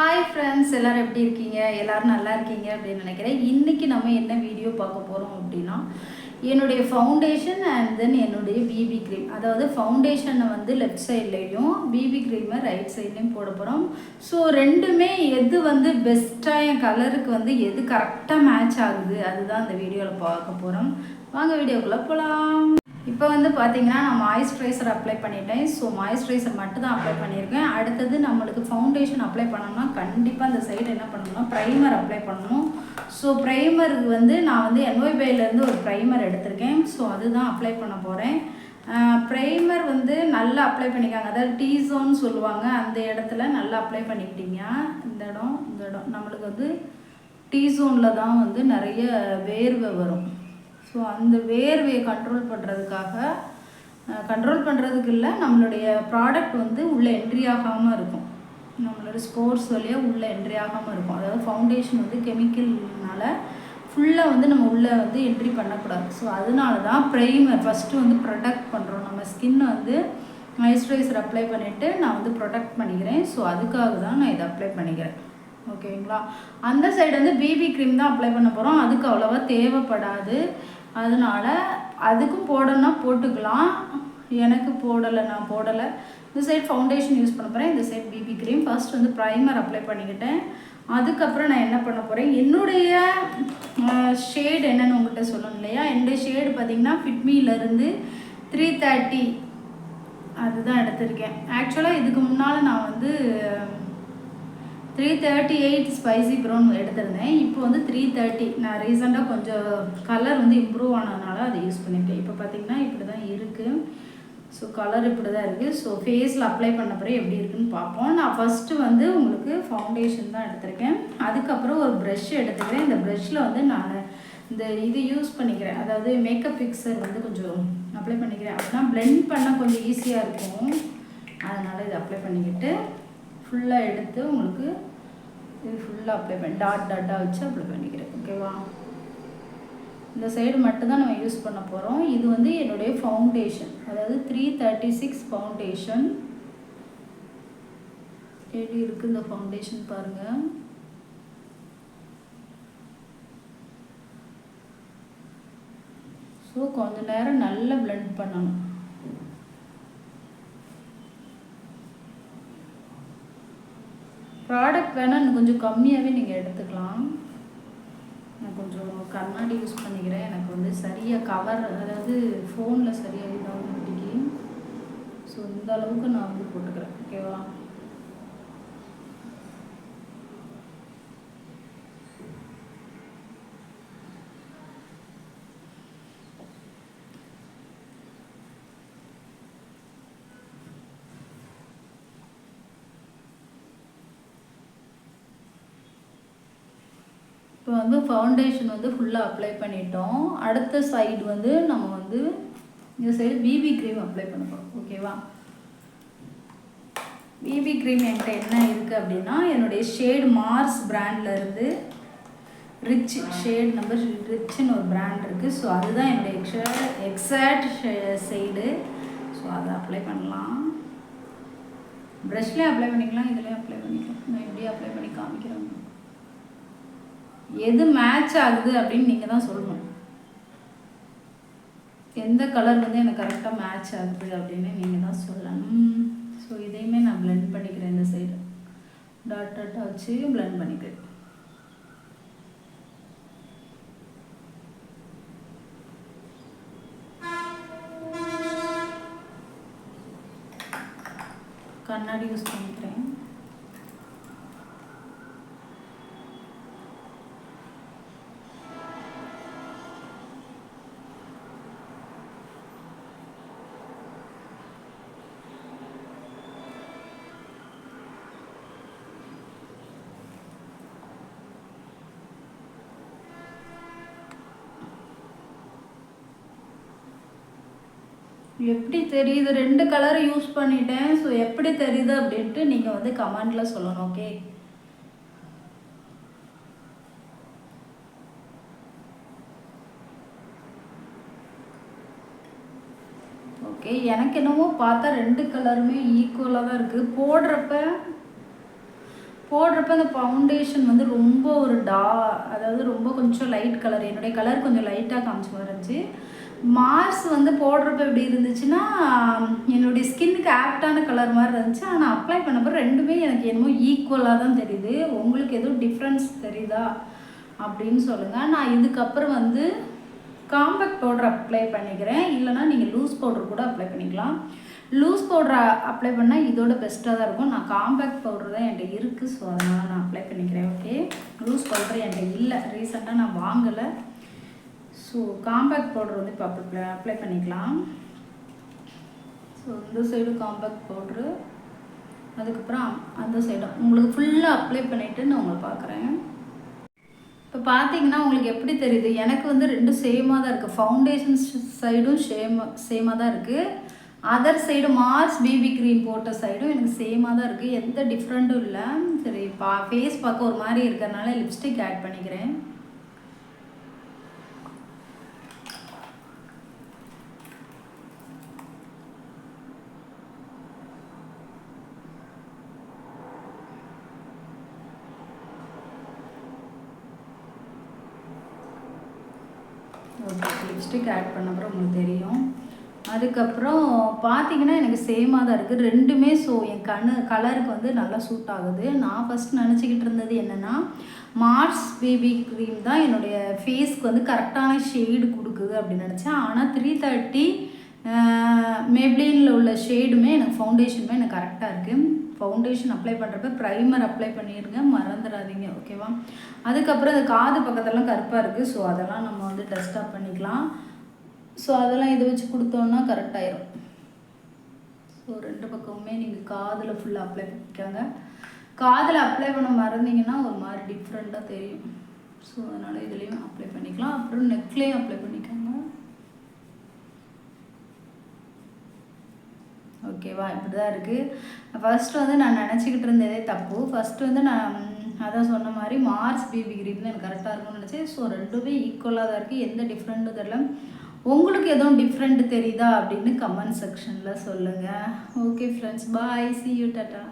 Hi friends, எல்லோரும் எப்படி இருக்கீங்க? எல்லோரும் நல்லா இருக்கீங்க அப்படின்னு நினைக்கிறேன். இன்றைக்கி நம்ம என்ன வீடியோ பார்க்க போகிறோம் அப்படின்னா, என்னுடைய ஃபவுண்டேஷன் அண்ட் தென் என்னுடைய பிபி க்ரீம். அதாவது ஃபவுண்டேஷனை வந்து லெஃப்ட் சைட்லேயும் பிபி க்ரீமை ரைட் சைட்லேயும் போட போகிறோம். ஸோ ரெண்டுமே எது வந்து பெஸ்ட்டாக என் கலருக்கு வந்து எது கரெக்டாக மேட்ச் ஆகுது அதுதான் இந்த வீடியோவில் பார்க்க போகிறோம். வாங்க வீடியோக்குள்ளே போகலாம். இப்போ வந்து பார்த்தீங்கன்னா நான் மாய்ஸ்சரைசர் அப்ளை பண்ணிட்டேன். ஸோ மாய்ஸ்சரைசர் மட்டும் தான் அப்ளை பண்ணியிருக்கேன். அடுத்தது நம்மளுக்கு ஃபவுண்டேஷன் அப்ளை பண்ணோம்னா கண்டிப்பாக அந்த சைடு என்ன பண்ணணும்னா ப்ரைமர் அப்ளை பண்ணணும். ஸோ ப்ரைமருக்கு வந்து நான் வந்து NYBயிலேருந்து ஒரு ப்ரைமர் எடுத்திருக்கேன். ஸோ அதுதான் அப்ளை பண்ண போகிறேன். ப்ரைமர் வந்து நல்லா அப்ளை பண்ணிக்காங்க. அதாவது டீ ஜோன் சொல்லுவாங்க, அந்த இடத்துல நல்லா அப்ளை பண்ணிக்கிட்டீங்க. இந்த இடம் நம்மளுக்கு வந்து டீ ஜோனில் தான் வந்து நிறைய வேர்வை வரும். ஸோ அந்த வேர்வையை கண்ட்ரோல் பண்ணுறதுக்கு இல்லை, நம்மளுடைய ப்ராடக்ட் வந்து உள்ளே என்ட்ரி ஆகாமல் இருக்கும். நம்மளோட ஸ்போர்ட்ஸ் வழியாக உள்ளே என்ட்ரி ஆகாமல் இருக்கும். அதாவது ஃபவுண்டேஷன் வந்து கெமிக்கல்னால ஃபுல்லாக வந்து நம்ம உள்ளே வந்து என்ட்ரி பண்ணக்கூடாது. ஸோ அதனால தான் ப்ரைமர் ஃபஸ்ட்டு வந்து ப்ரொடெக்ட் பண்ணுறோம். நம்ம ஸ்கின்னை வந்து மாய்ஸ்சரைசர் அப்ளை பண்ணிவிட்டு நான் வந்து ப்ரொடெக்ட் பண்ணிக்கிறேன். ஸோ அதுக்காக தான் நான் இதை அப்ளை பண்ணிக்கிறேன். ஓகேங்களா? அந்த சைடு வந்து பிபி க்ரீம் தான் அப்ளை பண்ண போகிறோம். அதுக்கு அவ்வளோவா தேவைப்படாது. அதனால் அதுக்கும் போடணும்னா போட்டுக்கலாம். எனக்கு நான் போடலை. இந்த சைட் ஃபவுண்டேஷன் யூஸ் பண்ண போகிறேன், இந்த சைட் பிபி க்ரீம். ஃபர்ஸ்ட் வந்து ப்ரைமர் அப்ளை பண்ணிக்கிட்டேன். அதுக்கப்புறம் நான் என்ன பண்ண போகிறேன், என்னுடைய ஷேடு என்னென்னு உங்கள்கிட்ட சொல்லணும் இல்லையா? என்னுடைய ஷேடு பார்த்திங்கன்னா ஃபிட்மியிலேருந்து 330 அதுதான் எடுத்திருக்கேன். ஆக்சுவலாக இதுக்கு முன்னால் நான் வந்து 338 ஸ்பைசி ப்ரௌன் எடுத்திருந்தேன். இப்போ வந்து 330. நான் ரீசெண்டாக கொஞ்சம் கலர் வந்து இம்ப்ரூவ் ஆனதுனால அதை யூஸ் பண்ணியிருக்கேன். இப்போ பார்த்திங்கன்னா இப்படி தான் இருக்குது. ஸோ கலர் இப்படி தான் இருக்குது. ஸோ ஃபேஸில் அப்ளை பண்ண பிறகு எப்படி இருக்குதுன்னு பார்ப்போம். நான் ஃபஸ்ட்டு வந்து உங்களுக்கு ஃபவுண்டேஷன் தான் எடுத்திருக்கேன். அதுக்கப்புறம் ஒரு ப்ரஷ் எடுத்துக்கிறேன். இந்த ப்ரஷ்ஷில் வந்து நான் இந்த இது யூஸ் பண்ணிக்கிறேன். அதாவது மேக்கப் ஃபிக்ஸர் வந்து கொஞ்சம் அப்ளை பண்ணிக்கிறேன். அப்படின்னா பிளெண்ட் பண்ண கொஞ்சம் ஈஸியாக இருக்கும். அதனால் இதை அப்ளை பண்ணிக்கிட்டு ஃபுல்லாக எடுத்து உங்களுக்கு இது ஃபுல்லாக அப்ளை பண்ணி டாட்டாக வச்சு அப்ளை பண்ணிக்கிறேன். ஓகேவா? இந்த சைடு மட்டும்தான் நம்ம யூஸ் பண்ண போகிறோம். இது வந்து என்னுடைய ஃபவுண்டேஷன், அதாவது 336 ஃபவுண்டேஷன். எப்படி இருக்குது இந்த ஃபவுண்டேஷன் பாருங்கள். ஸோ கொஞ்ச நேரம் நல்லா பிளெண்ட் பண்ணணும். ப்ராடக்ட் வேணால் இன்னும் கொஞ்சம் கம்மியாகவே நீங்கள் எடுத்துக்கலாம். நான் கொஞ்சம் கண்ணாடி யூஸ் பண்ணிக்கிறேன். எனக்கு வந்து சரியாக கவர், அதாவது ஃபோனில் சரியாக இதாகும் மாட்டேங்கி. ஸோ இந்த அளவுக்கு நான் வந்து போட்டுக்கிறேன். ஓகேவா? இப்போ வந்து ஃபவுண்டேஷன் வந்து ஃபுல்லாக அப்ளை பண்ணிட்டோம். அடுத்த சைடு வந்து நம்ம வந்து இந்த சைடு பிபி க்ரீம் அப்ளை பண்ண போகிறோம். ஓகேவா? பிபி க்ரீம் என்கிட்ட என்ன இருக்குது அப்படின்னா, என்னுடைய ஷேடு மார்ஸ் பிராண்ட்லேருந்து ரிச் ஷேட் நம்பர் ரிச்னு ஒரு பிராண்ட் இருக்குது. ஸோ அதுதான் என்னுடைய எக்ஸாக்ட் ஷேடு. ஸோ அதை அப்ளை பண்ணலாம். ப்ரஷ்லேயும் அப்ளை பண்ணிக்கலாம், இதுலேயும் அப்ளை பண்ணிக்கலாம். நான் எப்படி அப்ளை பண்ணி காமிக்கிறேன். எது மேட்ச் ஆகுது அப்படின்னு நீங்கள் தான் சொல்லணும். எந்த கலர் வந்து எனக்கு கரெக்டாக மேட்ச் ஆகுது அப்படின்னு நீங்கள் தான் சொல்லணும். ஸோ இதையுமே நான் பிளெண்ட் பண்ணிக்கிறேன். இந்த சைடு டாட்டாக வச்சு பிளெண்ட் பண்ணிக்கிறேன். கண்ணாடி யூஸ் பண்ணிக்கிறேன். எப்படி தெரியுது? 2 கலரை யூஸ் பண்ணிட்டேன். ஸோ எப்படி தெரியுது அப்படின்ட்டு நீங்கள் வந்து கமெண்டில் சொல்லணும். ஓகே? ஓகே, எனக்கு என்னமோ பார்த்தா 2 கலருமே ஈக்குவலாக தான் இருக்குது. போடுறப்ப அந்த ஃபவுண்டேஷன் வந்து ரொம்ப ஒரு அதாவது ரொம்ப கொஞ்சம் லைட் கலர், என்னுடைய கலர் கொஞ்சம் லைட்டாக காமிச்ச மாதிரி இருந்துச்சு. மார்ஸ் வந்து போடுறப்ப எப்படி இருந்துச்சுன்னா என்னுடைய ஸ்கின்னுக்கு ஆப்டான கலர் மாதிரி இருந்துச்சு. ஆனால் அப்ளை பண்ணப்போ ரெண்டுமே எனக்கு என்னமோ ஈக்குவலாக தான் தெரியுது. உங்களுக்கு எதுவும் டிஃப்ரென்ஸ் தெரியுதா அப்படின்னு சொல்லுங்கள். நான் இதுக்கப்புறம் வந்து காம்பேக்ட் பவுடர் அப்ளை பண்ணிக்கிறேன். இல்லைனா நீங்கள் லூஸ் பவுடர் கூட அப்ளை பண்ணிக்கலாம். லூஸ் பவுடர் அப்ளை பண்ணால் இதோட பெஸ்ட்டாக தான் இருக்கும். நான் காம்பேக்ட் பவுடர் தான் என்கிட்ட இருக்குது, ஸோ அதனால் நான் அப்ளை பண்ணிக்கிறேன். ஓகே, லூஸ் பவுடர் என்கிட்ட இல்லை, ரீசெண்டாக நான் வாங்கலை. ஸோ காம்பேக்ட் பவுடர் வந்து இப்போ அப்ளை பண்ணிக்கலாம். ஸோ இந்த சைடு காம்பேக்ட் பவுட்ரு, அதுக்கப்புறம் அந்த சைடும் உங்களுக்கு ஃபுல்லாக அப்ளை பண்ணிவிட்டு நான் உங்களை பார்க்குறேன். இப்போ பார்த்தீங்கன்னா உங்களுக்கு எப்படி தெரியுது, எனக்கு வந்து ரெண்டும் சேமாக தான் இருக்குது. ஃபவுண்டேஷன் சைடும் சேமாக தான் இருக்குது. Other side Mars BB cream போட்ட சைடும் எனக்கு சேமாக தான் இருக்குது. எந்த டிஃப்ரெண்ட்டும் இல்லை. சரி, ஃபேஸ் பார்க்க ஒரு மாதிரி இருக்கிறதுனால லிப்ஸ்டிக் ஆட் பண்ணிக்கிறேன். ஓகே, லிப்ஸ்டிக் ஆட் பண்ண அப்புறம் உங்களுக்கு தெரியும். அதுக்கப்புறம் பார்த்தீங்கன்னா எனக்கு சேமாக தான் இருக்குது ரெண்டுமே. ஸோ என் கலருக்கு வந்து நல்லா சூட் ஆகுது. நான் ஃபஸ்ட் நினச்சிக்கிட்டு இருந்தது என்னென்னா மார்ஸ் பேபி க்ரீம் தான் என்னுடைய ஃபேஸ்க்கு வந்து கரெக்டான ஷேடு கொடுக்குது அப்படின்னு நினச்சேன். ஆனால் 330 மேப்ளினில் உள்ள ஷேடுமே எனக்கு ஃபவுண்டேஷனுமே எனக்கு கரெக்டாக இருக்குது. ஃபவுண்டேஷன் அப்ளை பண்ணுறப்ப ப்ரைமர் அப்ளை பண்ணிடுங்க, மறந்துடாதீங்க. ஓகேவா? அதுக்கப்புறம் இந்த காது பக்கத்தெல்லாம் கருப்பாக இருக்குது. ஸோ அதெல்லாம் நம்ம வந்து டஸ்ட் அப் பண்ணிக்கலாம். ஸோ அதெல்லாம் இதை வச்சு கொடுத்தோன்னா கரெக்டாயிரும். ஸோ ரெண்டு பக்கமுமே நீங்கள் காதில் ஃபுல்லாக அப்ளை பண்ணிக்காங்க. காதில் அப்ளை பண்ண மறந்தீங்கன்னா ஒரு மாதிரி டிஃப்ரெண்ட்டாக தெரியும். ஸோ அதனால் இதுலேயும் அப்ளை பண்ணிக்கலாம். அப்புறம் நெக்லேயும் அப்ளை பண்ணிக்கோங்க. ஓகேவா? இப்படி தான் இருக்குது. ஃபஸ்ட்டு வந்து நான் நினச்சிக்கிட்டு இருந்ததே தப்பு. ஃபஸ்ட்டு வந்து நான் அதான் சொன்ன மாதிரி மார்ஸ் பேபி க்ரீம் தான் எனக்கு கரெக்டாக இருக்கும்னு நினச்சேன். ஸோ ரெண்டுமே ஈக்குவலாக தான் இருக்குது, எந்த டிஃப்ரெண்ட்டும் தெரியல. உங்களுக்கு எதுவும் டிஃப்ரெண்ட் தெரியுதா அப்படின்னு கமெண்ட் செக்ஷனில் சொல்லுங்கள். Okay friends, bye, see you, tata.